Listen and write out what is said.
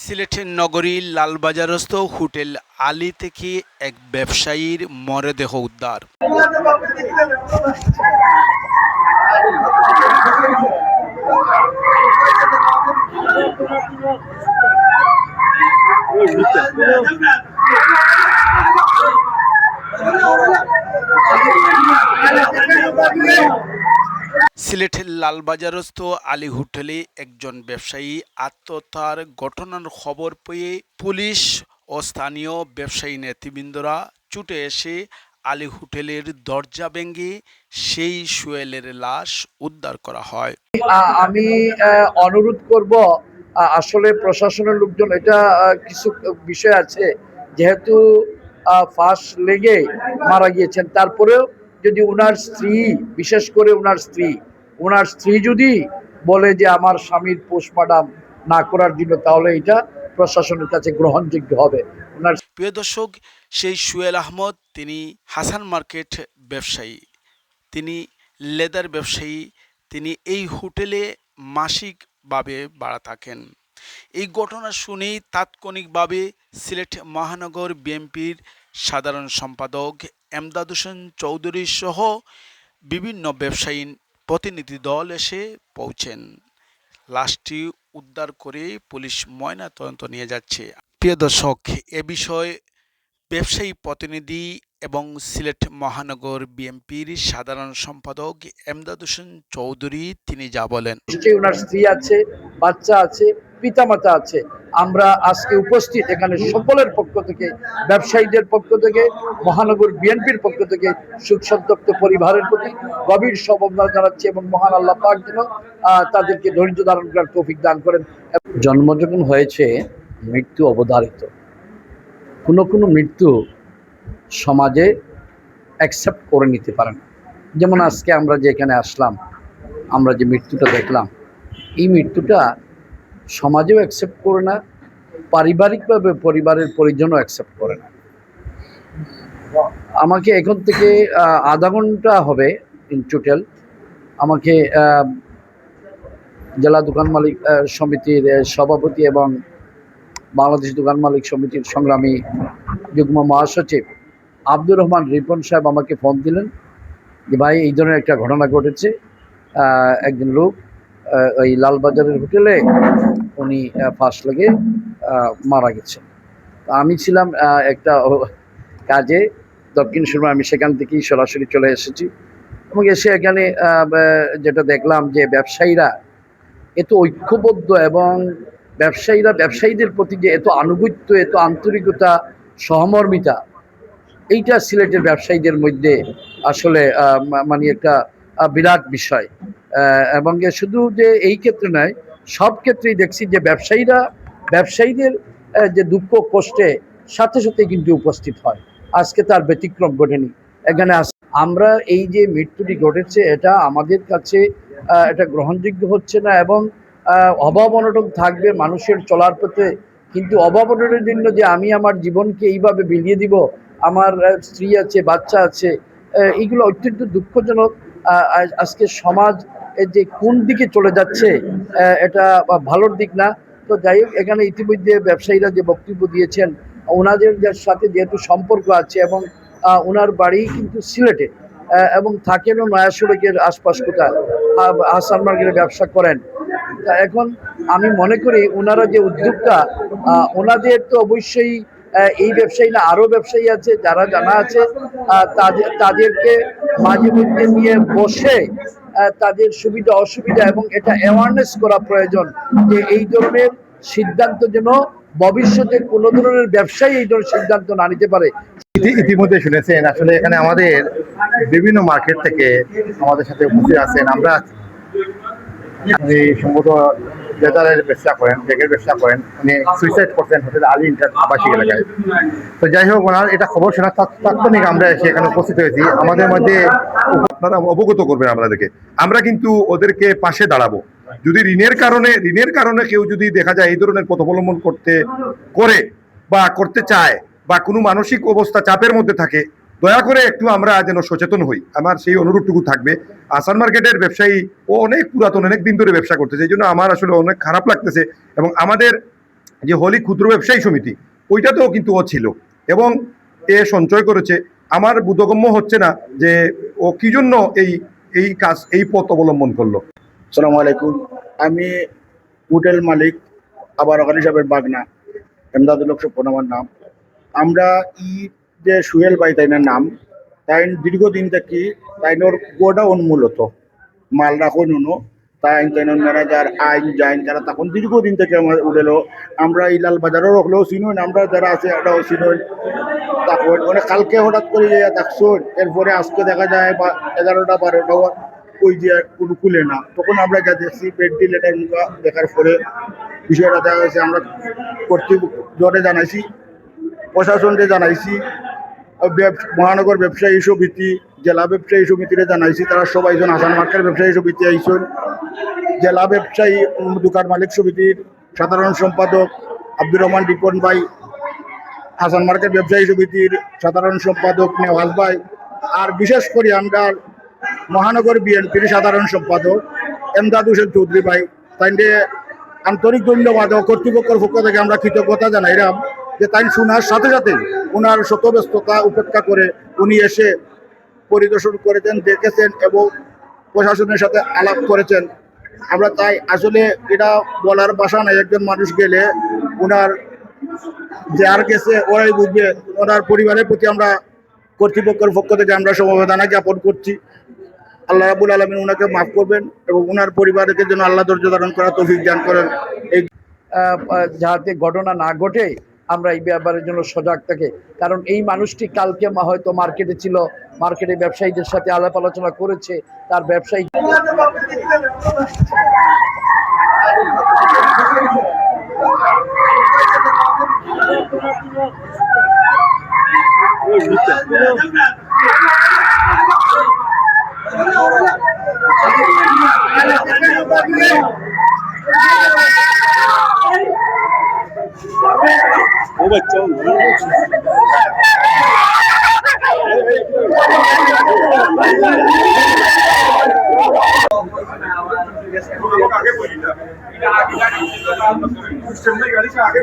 সিলেটের নগরীর লালবাজারস্থ হোটেল আলী থেকে এক ব্যবসায়ীর মরদেহ উদ্ধার। সিলেটের লালবাজারস্থ আলী হোটেলে একজন ব্যবসায়ী আত্মহত্যার ঘটনার খবর পেয়ে পুলিশ ও স্থানীয় ব্যবসায়ী নেতৃবৃন্দরা ছুটে এসে আলী হোটেলের দরজা ভেঙে সেই সোহেলের লাশ উদ্ধার করা হয়। আমি অনুরোধ করব, আসলে প্রশাসনের লোকজন, এটা কিছু বিষয় আছে, যেহেতু ফাঁস লেগে মারা গিয়েছেন, তারপরেও যদি ওনার স্ত্রী, বিশেষ করে ওনার স্ত্রী যদি বলে যে আমার স্বামীর পোস্টমর্টম না করার জন্য, তাহলে এটা প্রশাসনের কাছে গ্রহণযোগ্য হবে। ওনার প্রিয় দর্শক, সেই সোহেল আহমদ তিনি হাসান মার্কেট ব্যবসায়ী, তিনি লেদার ব্যবসায়ী, তিনি এই হোটেলে মাসিকভাবে ভাড়া থাকেন। এই ঘটনা শুনেই তাৎক্ষণিকভাবে সিলেট মহানগর বিএনপির সাধারণ সম্পাদক এমদাদ হোসেন চৌধুরী সহ বিভিন্ন ব্যবসায়ী প্রতিনিধি দল এসে পৌঁছেন। লাশটি উদ্ধার করে পুলিশ ময়নাতদন্ত নিয়ে যাচ্ছে। প্রিয় দর্শক, এ বিষয়ে ব্যবসায়ী প্রতিনিধি এবং সিলেট মহানগর বিএনপির সাধারণ সম্পাদক এমদাদ হোসেন চৌধুরী তিনি যা বলেন। নিশ্চয়ই ওনার স্ত্রী আছে, বাচ্চা আছে, পিতামাতা আছে। আমরা আজকে উপস্থিত এখানে সকলের পক্ষ থেকে, ব্যবসায়ীদের পক্ষ থেকে, মহানগর বিএনপির পক্ষ থেকে শোকসন্তপ্ত পরিবারের প্রতি গভীর সমবেদনা জানাচ্ছি এবং মহান আল্লাহ পাক যেন তাদেরকে ধৈর্য ধারণ করার তৌফিক দান করেন। জন্ম যখন হয়েছে, মৃত্যু অবধারিত। কোনো মৃত্যু সমাজে অ্যাকসেপ্ট করে নিতে পারে না। যেমন আজকে আমরা যে এখানে আসলাম, আমরা যে মৃত্যুটা দেখলাম, এই মৃত্যুটা সমাজেও অ্যাকসেপ্ট করে না, পারিবারিকভাবে পরিবারের পরিজনও অ্যাকসেপ্ট করে না। আমাকে এখন থেকে আধা ঘন্টা হবে ইন টোটাল, আমাকে জেলা দোকান মালিক সমিতির সভাপতি এবং বাংলাদেশ দোকান মালিক সমিতির সংগ্রামী যুগ্ম মহাসচিব আব্দুর রহমান রিপন সাহেব আমাকে ফোন দিলেন যে ভাই, এই ধরনের একটা ঘটনা ঘটেছে, একজন লোক ওই লালবাজারের হোটেলে উনি ফাঁস লেগে মারা গেছেন। আমি ছিলাম একটা কাজে দক্ষিণ সুরমা, আমি সেখান থেকেই সরাসরি চলে এসেছি এবং এসে এখানে যেটা দেখলাম যে ব্যবসায়ীরা এত ঐক্যবদ্ধ এবং ব্যবসায়ীদের প্রতি যে এত আনুগত্য, এত আন্তরিকতা, সহমর্মিতা, এইটা সিলেটের ব্যবসায়ীদের মধ্যে আসলে মানে একটা বিরাট বিষয়। এবং শুধু যে এই ক্ষেত্রে নয়, সব ক্ষেত্রেই দেখছি যে ব্যবসায়ীদের যে দুঃখ কষ্টে সাথে সাথে কিন্তু উপস্থিত হয়। আজকে তার ব্যতিক্রম ঘটেনি। এখানে আমরা এই যে মৃত্যুটি ঘটেছে, এটা আমাদের কাছে এটা গ্রহণযোগ্য হচ্ছে না এবং অভাব অনটন থাকবে মানুষের চলার পথে, কিন্তু অভাব অনটনের জন্য যে আমি আমার জীবনকে এইভাবে বিলিয়ে দিব, আমার স্ত্রী আছে, বাচ্চা আছে, এইগুলো অত্যন্ত দুঃখজনক। আজকে সমাজ যে কোন দিকে চলে যাচ্ছে, এটা ভালোর দিক না। তো যাই হোক, এখানে ইতিমধ্যে ব্যবসায়ীরা যে বক্তব্য দিয়েছেন, ওনাদের সাথে যেহেতু সম্পর্ক আছে এবং ওনার বাড়ি কিন্তু সিলেটে এবং থাকেনও নয়া সড়কের আশপাশ, কোথায় হাসান মার্কেটে ব্যবসা করেন। এখন আমি মনে করি ওনারা যে উদ্যোগটা, ওনাদের তো অবশ্যই এই ব্যবসায়ী না, আরও ব্যবসায়ী আছে যারা জানা আছে, তাদেরকে মাঝে মধ্যে নিয়ে বসে তাদের সুবিধা অসুবিধা এবং এটা অ্যাওয়ারনেস করা প্রয়োজন যে এই ধরনের সিদ্ধান্ত যেন ভবিষ্যতে কোনো ধরনের ব্যবসায়ী এই ধরনের সিদ্ধান্ত না নিতে পারে। ইতিমধ্যে শুনেছেন, আসলে এখানে আমাদের বিভিন্ন মার্কেট থেকে আমাদের সাথে উপস্থিত আছেন। আমরা সম্ভবত লেদারের ব্যবসা করেন, ব্যাগের ব্যবসা করেন, উনি সুইসাইড করছেন হোটেল আলী ইন্টার আবাসিক এলাকায়। তো যাই হোক, ওনার এটা খবর শোনা তাৎক্ষণিক আমরা এসে এখানে উপস্থিত হয়েছি। আমাদের মধ্যে আপনারা অবগত করবেন আমাদেরকে, আমরা কিন্তু ওদেরকে পাশে দাঁড়াবো। যদি ঋণের কারণে কেউ যদি দেখা যায় এই ধরনের পথ অবলম্বন করে বা করতে চায় বা কোনো মানসিক অবস্থা চাপের মধ্যে থাকে, দয়া করে একটু আমরা যেন সচেতন হই, আমার সেই অনুরোধটুকু থাকবে। আসান মার্কেটের ব্যবসায়ী ও অনেক পুরাতন, অনেক দিন ধরে ব্যবসা করতেছে, এই জন্য আমার আসলে অনেক খারাপ লাগতেছে এবং আমাদের যে হলি ক্ষুদ্র ব্যবসায়ী সমিতি, ওইটাতেও কিন্তু ও ছিল এবং এ সঞ্চয় করেছে। আমার বোধগম্য হচ্ছে না যে ও কি জন্য এই কাজ, এই পথ অবলম্বন করলো। আসসালামু আলাইকুম। আমি হোটেল মালিক আবার ওখানে সাহেবের বাগনা এমদাদুল হক স্বপন আমার নাম। আমরা যে সুহেল ভাই তাইনার নাম, তাই দীর্ঘদিন থেকে তাইনোর গোডাউন মূলত মাল রাখুন উনো তাইনোর ম্যানেজার আইন জাইন যারা তখন দীর্ঘদিন থেকে আমার উঠেলো। আমরা ইলাল বাজারও রাখলেও চিনুন, আমরা যারা আছে এটাও চিনুন। তখন মানে কালকে হঠাৎ করে দেখছুন, এরপরে আজকে দেখা যায় বা 11টা 12টা ওই যে কোনো খুলে না। তখন আমরা যা দেখছি ভেন্টিলেটার মুখা দেখার পরে বিষয়টা দেখা গেছে, আমরা কর্তৃপক্ষে জানাইছি, প্রশাসনকে জানাইছি, মহানগর ব্যবসায়ী সমিতি, জেলা ব্যবসায়ী সমিতিরে জানাইছি। তারা সবাই হাসান মার্কেট ব্যবসায়ী সমিতি আইসন, জেলা ব্যবসায়ী দোকান মালিক সমিতির সাধারণ সম্পাদক আব্দুর রহমান রিপন ভাই, হাসান মার্কেট ব্যবসায়ী সমিতির সাধারণ সম্পাদক নেওয়াজ ভাই, আর বিশেষ করে আমরা মহানগর বিএনপির সাধারণ সম্পাদক এমদাদ হোসেন চৌধুরী ভাই, তাইলে আন্তরিক ধন্যবাদ ও কর্তৃপক্ষের পক্ষ থেকে আমরা কৃতজ্ঞতা জানাইলাম যে তাই শোনার সাথে সাথে ওনার শত ব্যস্ততা উপেক্ষা করে উনি এসে পরিদর্শন করেছেন, দেখেছেন এবং প্রশাসনের সাথে আলাপ করেছেন। আমরা তাই আসলে এটা বলার ভাষা নাই, একজন মানুষ গেলে ওনার যে আর গেছে ওরাই বুঝবে। ওনার পরিবারের প্রতি আমরা কর্তৃপক্ষের পক্ষ থেকে আমরা সমবেদনা জ্ঞাপন করছি। আল্লাহ রাব্বুল আলামিন ওনাকে মাফ করবেন এবং ওনার পরিবারকে যেন আল্লাহ ধৈর্য ধারণ করার তৌফিক দান করেন। এই যাতে ঘটনা না ঘটে আমরা এই ব্যাপারের জন্য সজাগ থাকি। কারণ এই মানুষটি কালকে হয়তো মার্কেটে ছিল, মার্কেটে ব্যবসায়ীদের সাথে আলাপ আলোচনা করেছে, তার ব্যবসায়ী वो बच्चा आगे